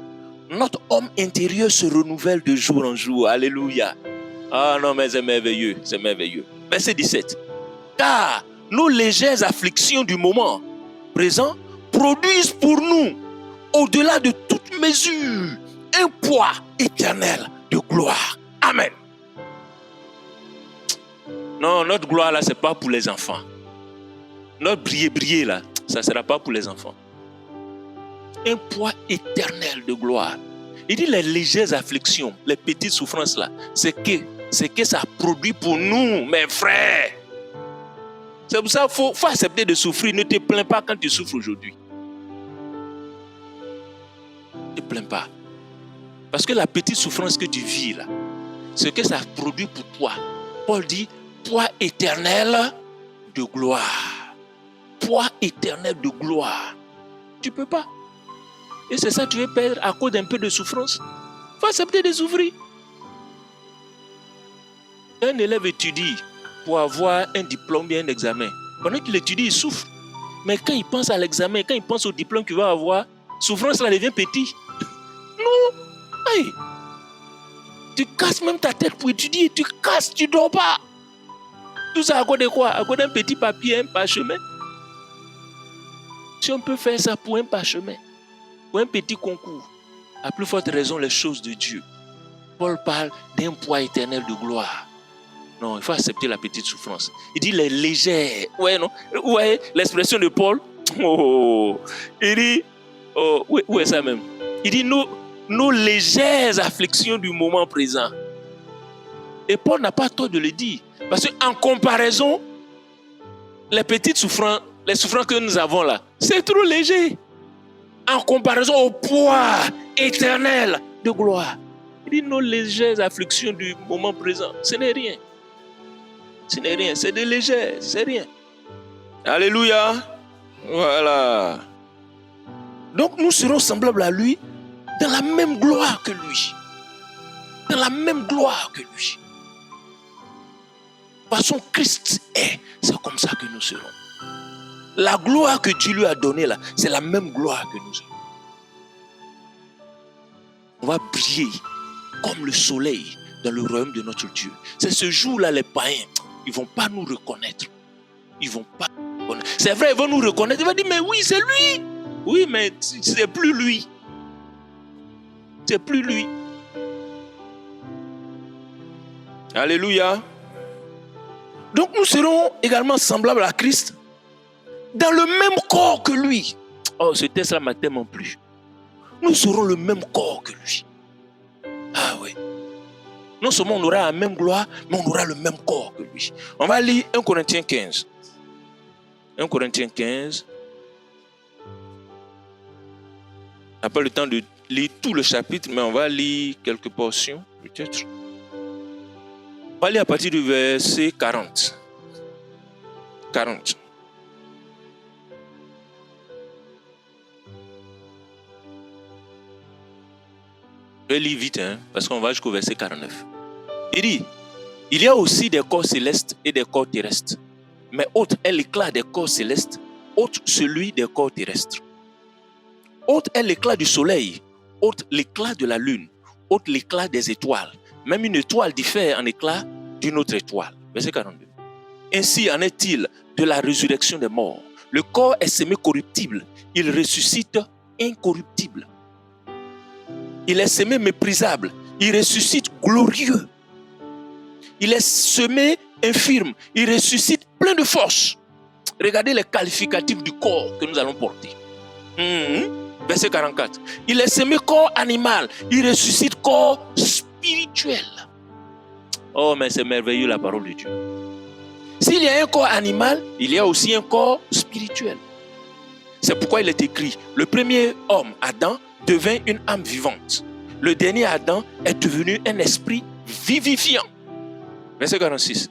notre homme intérieur se renouvelle de jour en jour. Alléluia. Ah non, mais c'est merveilleux, c'est merveilleux. Verset 17. Car nos légères afflictions du moment présent produisent pour nous, au-delà de toute mesure, un poids éternel de gloire. Amen. Non, notre gloire là, c'est pas pour les enfants. Notre briller là, ça ne sera pas pour les enfants. Un poids éternel de gloire. Il dit les légères afflictions, les petites souffrances là, c'est que ça produit pour nous, mes frères. C'est pour ça qu'il faut accepter de souffrir. Ne te plains pas quand tu souffres aujourd'hui. Ne te plains pas. Parce que la petite souffrance que tu vis là, ce que ça produit pour toi, Paul dit, poids éternel de gloire. Poids éternel de gloire. Tu ne peux pas. Et c'est ça que tu veux perdre à cause d'un peu de souffrance. Il faut accepter de souffrir. Un élève étudie pour avoir un diplôme et un examen. Pendant qu'il étudie, il souffre. Mais quand il pense à l'examen, quand il pense au diplôme qu'il va avoir, souffrance là devient petit. Non. Hey. Tu casses même ta tête pour étudier. Tu casses, tu ne dors pas. Tout ça à cause de quoi? À cause d'un petit papier, un parchemin. Si on peut faire ça pour un parchemin, pour un petit concours, à plus forte raison les choses de Dieu. Paul parle d'un poids éternel de gloire. Non, il faut accepter la petite souffrance. Il dit les légères. Ouais, non? Ouais, l'expression de Paul. Oh, il dit, oh, où est ça même? Il dit nos légères afflictions du moment présent. Et Paul n'a pas tort de le dire. Parce qu'en comparaison, les petites souffrances, les souffrances que nous avons là, c'est trop léger. En comparaison au poids éternel de gloire. Il dit nos légères afflictions du moment présent, ce n'est rien. Ce n'est rien, c'est de léger, c'est rien. Alléluia. Voilà. Donc nous serons semblables à lui dans la même gloire que lui. Dans la même gloire que lui. De toute façon, Christ est, c'est comme ça que nous serons. La gloire que Dieu lui a donnée là, c'est la même gloire que nous avons. On va briller comme le soleil dans le royaume de notre Dieu. C'est ce jour-là, les païens, ils ne vont pas nous reconnaître. Ils ne vont pas nous reconnaître. C'est vrai, ils vont nous reconnaître. Ils vont dire, mais oui, c'est lui. Oui, mais c'est plus lui. C'est plus lui. Alléluia. Donc nous serons également semblables à Christ dans le même corps que lui. Oh, ce texte-là m'a tellement plu. Nous serons le même corps que lui. Ah oui. Non seulement on aura la même gloire, mais on aura le même corps que lui. On va lire 1 Corinthiens 15. 1 Corinthiens 15. On n'a pas le temps de lire tout le chapitre, mais on va lire quelques portions, peut-être. On va lire à partir du verset 40. 40. Je vais lire vite, parce qu'on va jusqu'au verset 49. Il dit, il y a aussi des corps célestes et des corps terrestres. Mais autre est l'éclat des corps célestes, autre celui des corps terrestres. Autre est l'éclat du soleil, autre l'éclat de la lune, autre l'éclat des étoiles. Même une étoile diffère en éclat d'une autre étoile. Verset 42. Ainsi en est-il de la résurrection des morts. Le corps est semé corruptible, il ressuscite incorruptible. Il est semé méprisable, il ressuscite glorieux. Il est semé infirme, il ressuscite plein de force. Regardez les qualificatifs du corps que nous allons porter. Verset 44. Il est semé corps animal, il ressuscite corps spirituel. Oh, mais c'est merveilleux la parole de Dieu. S'il y a un corps animal, il y a aussi un corps spirituel. C'est pourquoi il est écrit, le premier homme, Adam, devint une âme vivante. Le dernier Adam est devenu un esprit vivifiant. Verset 46.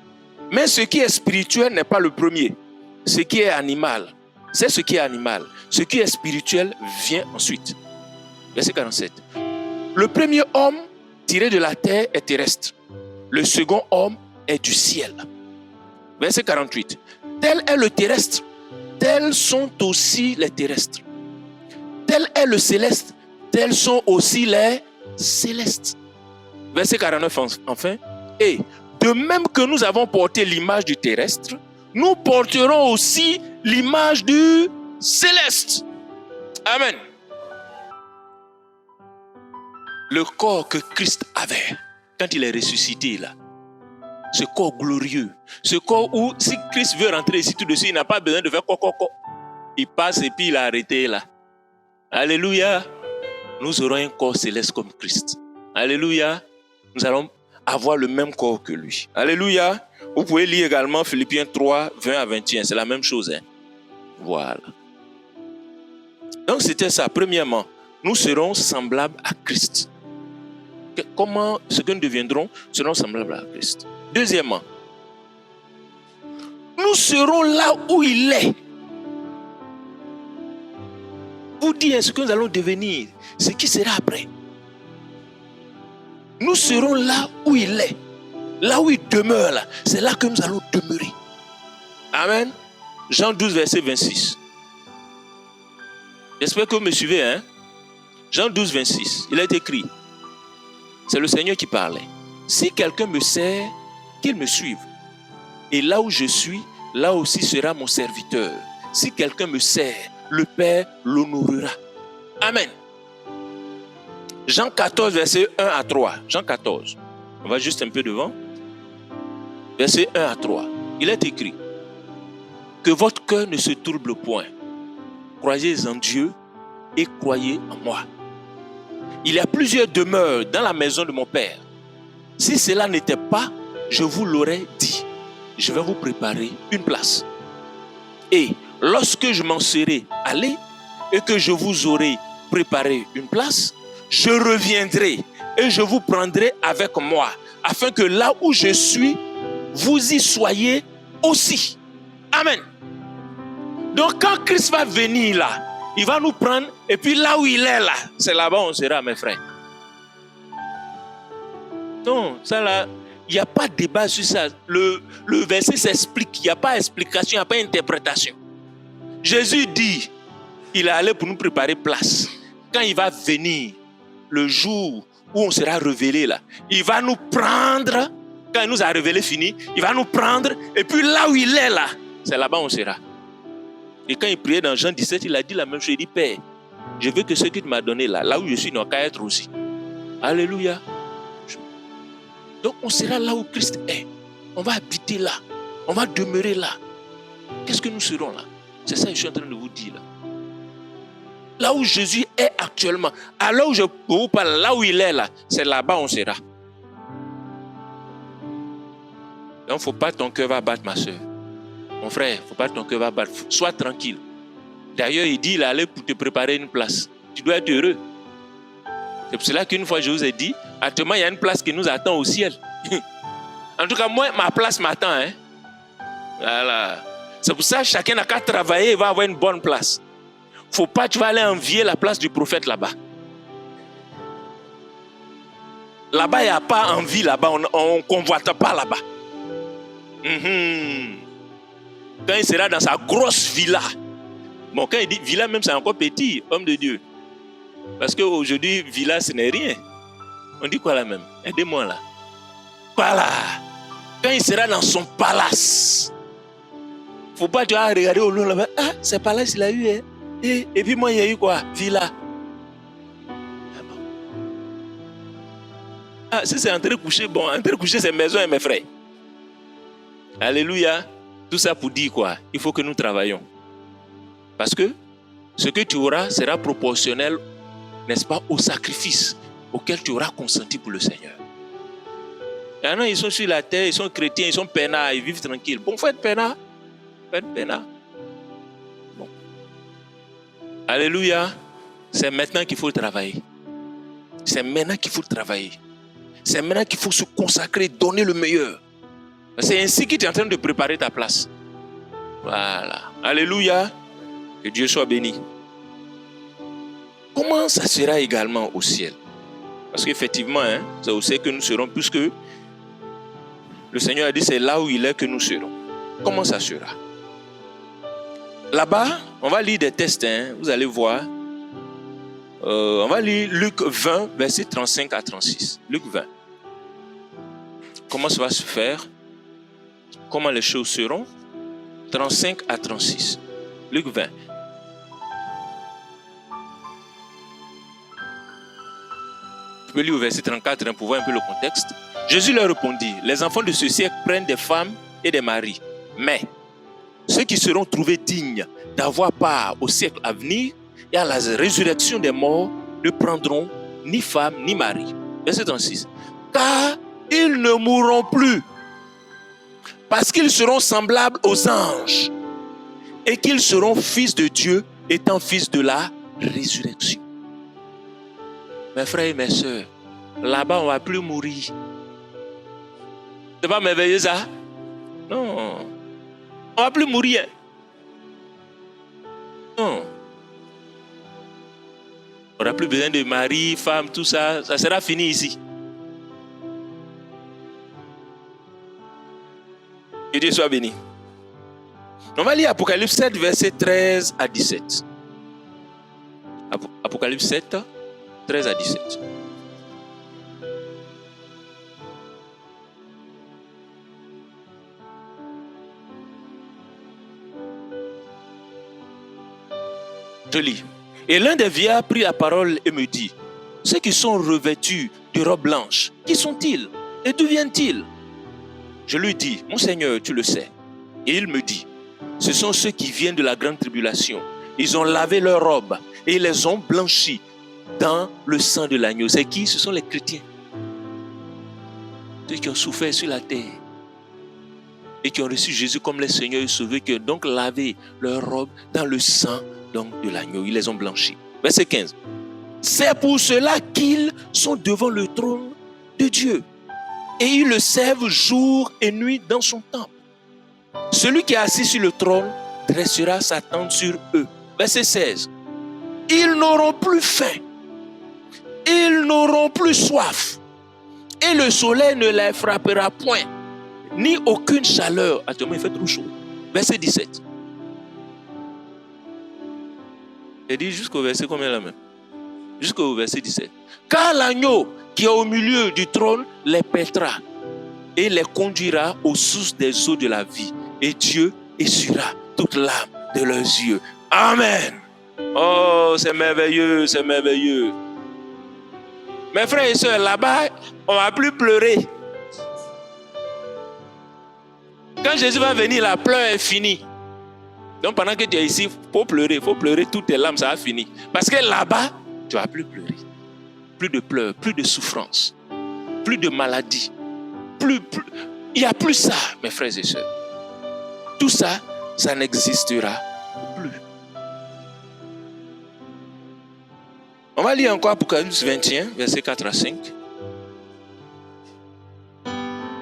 Mais ce qui est spirituel n'est pas le premier. Ce qui est animal, c'est ce qui est animal. Ce qui est spirituel vient ensuite. Verset 47. Le premier homme tiré de la terre est terrestre. Le second homme est du ciel. Verset 48. Tel est le terrestre, tels sont aussi les terrestres. Tel est le céleste, tels sont aussi les célestes. Verset 49 enfin. Et de même que nous avons porté l'image du terrestre, nous porterons aussi l'image du céleste. Amen. Le corps que Christ avait quand il est ressuscité là, ce corps glorieux, ce corps où si Christ veut rentrer ici tout de suite, il n'a pas besoin de faire quoi. Il passe et puis il a arrêté là. Alléluia. Nous aurons un corps céleste comme Christ. Alléluia. Nous allons avoir le même corps que lui. Alléluia. Vous pouvez lire également Philippiens 3, 20 à 21. C'est la même chose. Hein? Voilà. Donc c'était ça. Premièrement, nous serons semblables à Christ. Comment ce que nous deviendrons seront semblables à Christ. Deuxièmement, nous serons là où il est. Vous dire ce que nous allons devenir, ce qui sera après. Nous serons là où il est. Là où il demeure, là, c'est là que nous allons demeurer. Amen. Jean 12, verset 26. J'espère que vous me suivez. Hein? Jean 12, 26. Il est écrit. C'est le Seigneur qui parlait. Si quelqu'un me sert, qu'il me suive. Et là où je suis, là aussi sera mon serviteur. Si quelqu'un me sert, le Père l'honorera. Amen. Jean 14, verset 1 à 3. Jean 14. On va juste un peu devant. Verset 1 à 3. Il est écrit. Que votre cœur ne se trouble point. Croyez en Dieu et croyez en moi. Il y a plusieurs demeures dans la maison de mon Père. Si cela n'était pas, je vous l'aurais dit. Je vais vous préparer une place. Et lorsque je m'en serai allé et que je vous aurai préparé une place, je reviendrai et je vous prendrai avec moi, afin que là où je suis, vous y soyez aussi. Amen. Donc quand Christ va venir là, il va nous prendre et puis là où il est là, c'est là-bas où on sera, mes frères. Non, ça là, il n'y a pas de débat sur ça. Le verset s'explique, il n'y a pas d'explication, il n'y a pas d'interprétation. Jésus dit, il est allé pour nous préparer place. Quand il va venir, le jour où on sera révélé là, il va nous prendre, quand il nous a révélé fini, il va nous prendre et puis là où il est là, c'est là-bas où on sera. Et quand il priait dans Jean 17, il a dit la même chose. Il dit, Père, je veux que ce que tu m'as donné là, là où je suis, n'a qu'à être aussi. Alléluia. Donc on sera là où Christ est. On va habiter là. On va demeurer là. Qu'est-ce que nous serons là? C'est ça que je suis en train de vous dire là. Là où Jésus est actuellement, alors où je vous parle, là où il est là, c'est là-bas où on sera. Donc il ne faut pas que ton cœur va battre, ma soeur. Mon frère, il ne faut pas que ton cœur va battre. Sois tranquille. D'ailleurs, il dit, il est allé pour te préparer une place. Tu dois être heureux. C'est pour cela qu'une fois, je vous ai dit, actuellement, il y a une place qui nous attend au ciel. En tout cas, moi, ma place m'attend. Hein? Voilà. C'est pour ça que chacun n'a qu'à travailler et va avoir une bonne place. Il ne faut pas que tu vas aller envier la place du prophète là-bas. Là-bas, il n'y a pas envie là-bas. On ne convoite pas là-bas. Quand il sera dans sa grosse villa. Bon, quand il dit villa, même c'est encore petit, homme de Dieu. Parce qu'aujourd'hui, villa, ce n'est rien. On dit quoi là même? Aidez-moi là. Voilà. Quand il sera dans son palace, il ne faut pas tu vas regarder au loin là-bas. Ah, c'est palace, il a eu. Hein? Et puis moi, il y a eu quoi? Villa. Ah, si c'est entré coucher, bon, entré coucher, c'est maison, mes frères. Alléluia. Tout ça pour dire quoi? Il faut que nous travaillions. Parce que ce que tu auras sera proportionnel, n'est-ce pas, au sacrifice auquel tu auras consenti pour le Seigneur. Il y en a, ils sont sur la terre, ils sont chrétiens, ils sont peinards, ils vivent tranquilles. Bon, faites peinard. Faites peinard. Bon. Alléluia. C'est maintenant qu'il faut travailler. C'est maintenant qu'il faut travailler. C'est maintenant qu'il faut se consacrer, donner le meilleur. C'est ainsi que tu es en train de préparer ta place. Voilà. Alléluia. Que Dieu soit béni. Comment ça sera également au ciel? Parce qu'effectivement, c'est au ciel que nous serons, puisque le Seigneur a dit c'est là où il est que nous serons. comment ça sera? Là-bas, on va lire des textes, vous allez voir. On va lire Luc 20, versets 35 à 36. Luc 20. Comment ça va se faire? Comment les choses seront? 35 à 36. Luc 20. Je peux lire au verset 34 pour voir un peu le contexte. Jésus leur répondit, les enfants de ce siècle prennent des femmes et des maris. Mais ceux qui seront trouvés dignes d'avoir part au siècle à venir et à la résurrection des morts ne prendront ni femme ni mari. Verset 36. Car ils ne mourront plus, parce qu'ils seront semblables aux anges et qu'ils seront fils de Dieu, étant fils de la résurrection. Mes frères et mes sœurs, là-bas on ne va plus mourir. C'est pas merveilleux ça? Non. On ne va plus mourir. Non. On n'aura plus besoin de mari, femme, tout ça. Ça sera fini ici. Que Dieu soit béni. On va lire Apocalypse 7, versets 13 à 17. Apocalypse 7, 13 à 17. Je lis. Et l'un des vieillards prit la parole et me dit, ceux qui sont revêtus de robes blanches, qui sont-ils et d'où viennent-ils? Je lui dis, mon Seigneur, tu le sais. Et il me dit, ce sont ceux qui viennent de la grande tribulation. Ils ont lavé leurs robes et ils les ont blanchis dans le sang de l'agneau. C'est qui? Ce sont les chrétiens. Ceux qui ont souffert sur la terre et qui ont reçu Jésus comme le Seigneur et Sauveur, qui ont donc lavé leurs robes dans le sang donc de l'agneau. Ils les ont blanchis. Verset 15. C'est pour cela qu'ils sont devant le trône de Dieu. Et ils le servent jour et nuit dans son temple. Celui qui est assis sur le trône dressera sa tente sur eux. Verset 16. Ils n'auront plus faim. Ils n'auront plus soif. Et le soleil ne les frappera point. Ni aucune chaleur. Actuellement, il fait trop chaud. Verset 17. Il dit jusqu'au verset combien là même? Jusqu'au verset 17. Car l'agneau qui est au milieu du trône les paîtra et les conduira aux sources des eaux de la vie. Et Dieu essuiera toute larme de leurs yeux. Amen. Oh, c'est merveilleux, c'est merveilleux. Mes frères et sœurs, là-bas, on ne va plus pleurer. Quand Jésus va venir, la pleur est finie. Donc pendant que tu es ici, il faut pleurer toutes tes larmes, ça va finir. Parce que là-bas, tu ne vas plus pleurer. Plus de pleurs, plus de souffrance, plus de maladie. Il n'y a plus ça, mes frères et sœurs. Tout ça, ça n'existera plus. On va lire encore Apocalypse 21, versets 4 à 5.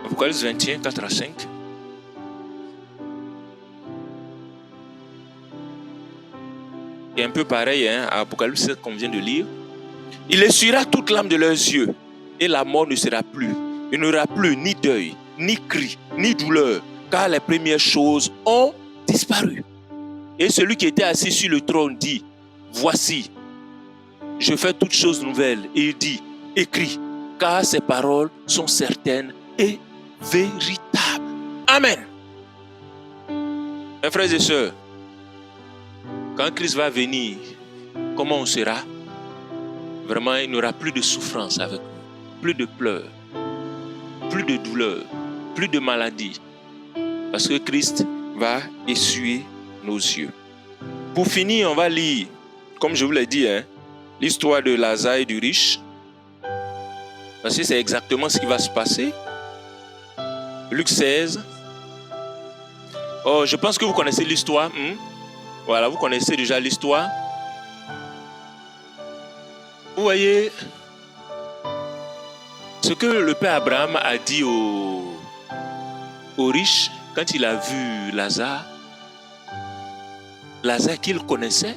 Apocalypse 21, 4 à 5. Et un peu pareil à Apocalypse 7 qu'on vient de lire. Il essuiera toute larme de leurs yeux et la mort ne sera plus. Il n'y aura plus ni deuil, ni cri, ni douleur, car les premières choses ont disparu. Et celui qui était assis sur le trône dit, voici, je fais toutes choses nouvelles. Et il dit, écris, car ces paroles sont certaines et véritables. Amen. Mes frères et sœurs, quand Christ va venir, comment on sera? Vraiment, il n'y aura plus de souffrance avec nous, plus de pleurs, plus de douleur, plus de maladie. Parce que Christ va essuyer nos yeux. Pour finir, on va lire, comme je vous l'ai dit, l'histoire de Lazare et du riche. Parce que c'est exactement ce qui va se passer. Luc 16. Oh, je pense que vous connaissez l'histoire. Voilà, vous connaissez déjà l'histoire. Vous voyez ce que le père Abraham a dit aux riches quand il a vu Lazare. Lazare qu'il connaissait.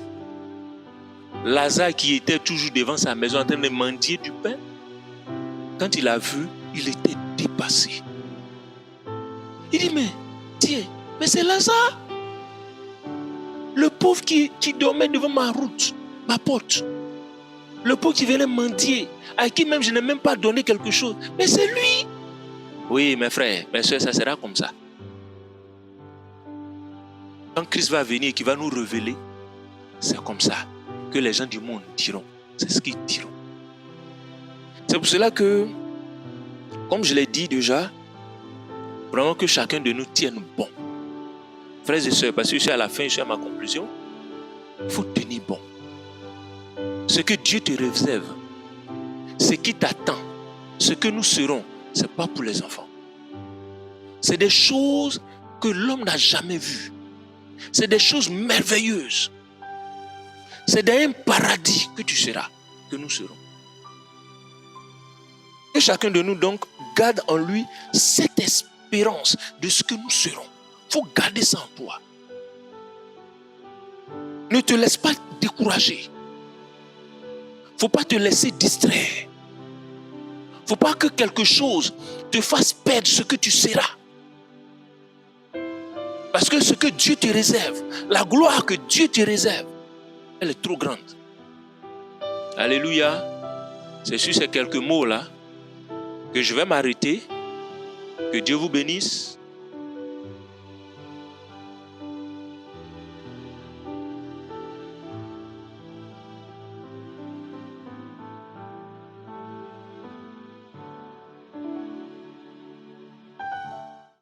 Lazare qui était toujours devant sa maison en train de mendier du pain. Quand il a vu, il était dépassé. Il dit, mais tiens, Mais c'est Lazare. Le pauvre qui dormait devant ma route, ma porte. Le pauvre qui venait mendier, à qui même je n'ai même pas donné quelque chose. Mais c'est lui. Oui, mes frères, mes soeurs, ça sera comme ça. Quand Christ va venir et qu'il va nous révéler, c'est comme ça que les gens du monde diront. C'est ce qu'ils diront. C'est pour cela que, comme je l'ai dit déjà, vraiment que chacun de nous tienne bon. Frères et sœurs, parce que je suis à la fin, je suis à ma conclusion. Il faut tenir bon. Ce que Dieu te réserve, ce qui t'attend, ce que nous serons, ce n'est pas pour les enfants. C'est des choses que l'homme n'a jamais vues. C'est des choses merveilleuses. C'est dans un paradis que tu seras, que nous serons. Que chacun de nous donc garde en lui cette espérance de ce que nous serons. Il faut garder ça en toi. Ne te laisse pas décourager. Il ne faut pas te laisser distraire. Il ne faut pas que quelque chose te fasse perdre ce que tu seras. Parce que ce que Dieu te réserve, la gloire que Dieu te réserve, elle est trop grande. Alléluia. C'est sur ces quelques mots-là que je vais m'arrêter. Que Dieu vous bénisse.